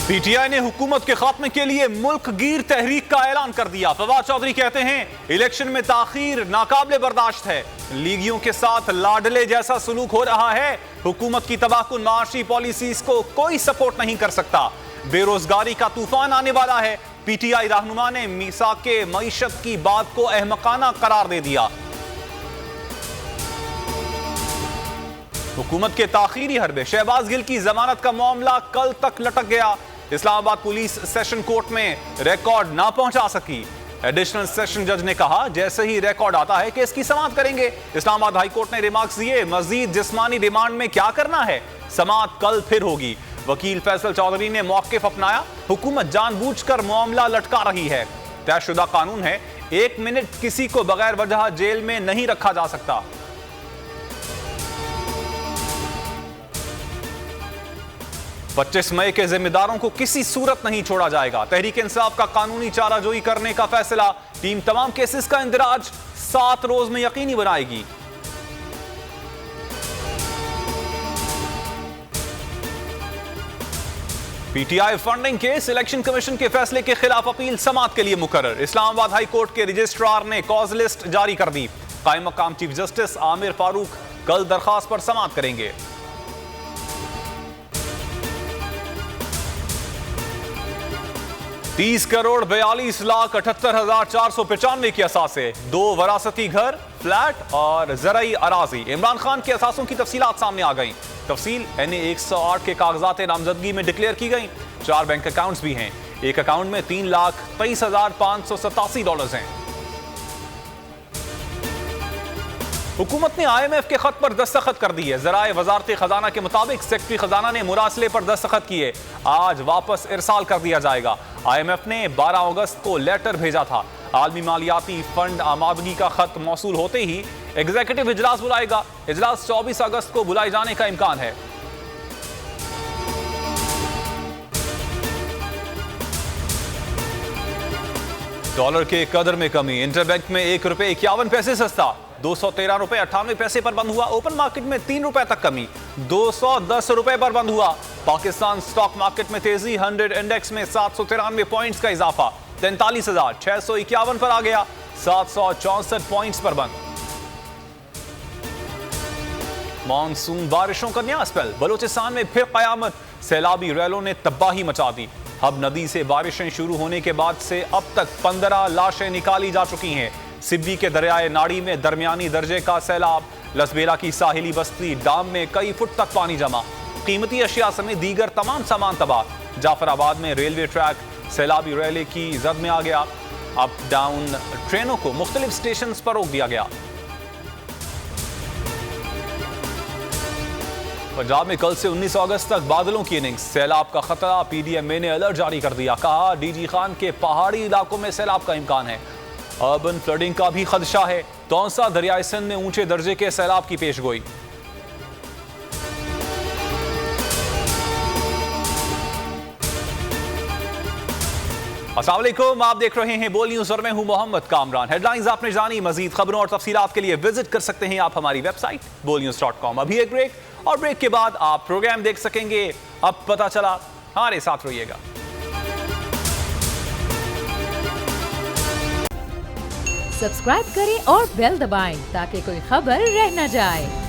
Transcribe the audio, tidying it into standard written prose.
PTI ने हुकूमत के खात्मे के लिए मुल्क गिर तहरीक का ऐलान कर दिया। फवाद चौधरी कहते हैं इलेक्शन में ताखीर नाकाबिले बर्दाश्त है। लीगियों के साथ लाडले जैसा सलूक हो रहा है। हुकूमत की तबाहकुन माशी पॉलिसीज को कोई सपोर्ट नहीं कर सकता। बेरोजगारी का तूफान आने वाला है। पीटीआई रहनुमा ने मीसाके मईशत की बात को अहमकाना करार दे दिया। हुकूमत के ताखीरी हरबे शहबाज गिल की जमानत का मामला कल तक लटक गया। इस्लामाबाद पुलिस सेशन कोर्ट में रिकॉर्ड ना पहुंचा सकी। एडिशनल सेशन जज ने कहा जैसे ही रिकॉर्ड आता है केस की समाअत करेंगे। इस्लामाबाद हाई कोर्ट ने रिमार्क्स दिए मजीद जिस्मानी रिमांड में क्या करना है, समाअत कल फिर होगी। वकील फैसल चौधरी ने मौकिफ अपनाया, हुकूमत जानबूझकर मामला लटका रही है। तयशुदा कानून है, 1 मिनट किसी को बगैर वजह जेल में नहीं रखा जा सकता। पच्चीस मई के जिम्मेदारों को किसी सूरत नहीं छोड़ा जाएगा। तहरीक इंसाफ का कानूनी चाराजोई करने का फैसला। टीम तमाम केसेस का इंदिराज 7 रोज में यकीनी बनाएगी। PTI funding case election commission के फैसले के खिलाफ अपील समाअत के लिए मुकर्रर। इस्लामाबाद हाई कोर्ट के रजिस्ट्रार ने कॉज लिस्ट जारी कर दी। कायम मकाम चीफ जस्टिस आमिर फारूक कल दरखास्त पर समाअत करेंगे। 30 करोड़ 42,78,495 की असासे, 2 वरासती घर, फ्लैट और ज़राई अराजी। इमरान खान के असासों की तफसीलात सामने आ गई। तफसील NA 108 के कागजात नामजदगी में डिक्लेयर की गई। 4 बैंक अकाउंट्स भी हैं। एक अकाउंट में $3,23,587 हैं। हुकूमत ने IMF के खत पर दस्तखत कर दी है। ज़राए वजारत खजाना के मुताबिक सेक्रेटरी खजाना ने मुरासले पर दस्तखत किए। आज वापस इरसाल कर दिया जाएगा। IMF ने 12 अगस्त को लेटर भेजा था। आलमी मालियाती फंड आमादगी का खत मौसूल होते ही एग्जीक्यूटिव इजलास बुलाएगा। इजलास 24 अगस्त को बुलाए जाने का इम्कान है। डॉलर के कदर में कमी। इंटरबैंक में ₹1.51 सस्ता, 213.98 पर बंद हुआ। ओपन मार्केट में ₹3 तक कमी, 210 पर बंद हुआ। पाकिस्तान स्टॉक मार्केट में तेजी। 100 इंडेक्स में 793 पॉइंट्स का इजाफा, 43,651 पर आ गया। 764 पॉइंट्स पर बंद। मानसून बारिशों का नया स्पेल। बलोचिस्तान में फिर कयामत। सैलाबी रैलों ने तबाही मचा दी। हब नदी से बारिशें शुरू होने के बाद से अब तक 15 लाशें निकाली जा चुकी हैं। सिब्बी के दरियाए नाड़ी में दरमियानी दर्जे का सैलाब। लसबेला की साहिली बस्ती डाम में कई फुट तक पानी जमा। कीमती अशिया समेत दीगर तमाम सामान तबाह। जाफराबाद में रेलवे ट्रैक सैलाबी रैली की जद में आ गया। अप डाउन ट्रेनों को मुख्तलिफ स्टेशन पर रोक दिया गया। पंजाब में कल से 19 अगस्त तक बादलों की इनिंग्स। सैलाब का खतरा। PDMA ने अलर्ट जारी कर दिया। कहा DG खान के पहाड़ी इलाकों में सैलाब का इम्कान है। अर्बन फ्लडिंग का भी खदशा है। तौसा दरियाई सिंध में ऊंचे दर्जे के सैलाब की पेशगोई। अस्सलाम वालेकुम, आप देख रहे हैं बोल न्यूज और मैं हूं मोहम्मद कामरान। हेडलाइंस आपने जानी। मजीद खबरों और तफसीलात के लिए विजिट कर सकते हैं आप हमारी वेबसाइट bolnews.com। अभी एक ब्रेक और ब्रेक के बाद आप प्रोग्राम देख सकेंगे। अब पता चला, हमारे साथ रहिएगा। सब्सक्राइब करें और बेल दबाएं ताकि कोई खबर रह न जाए।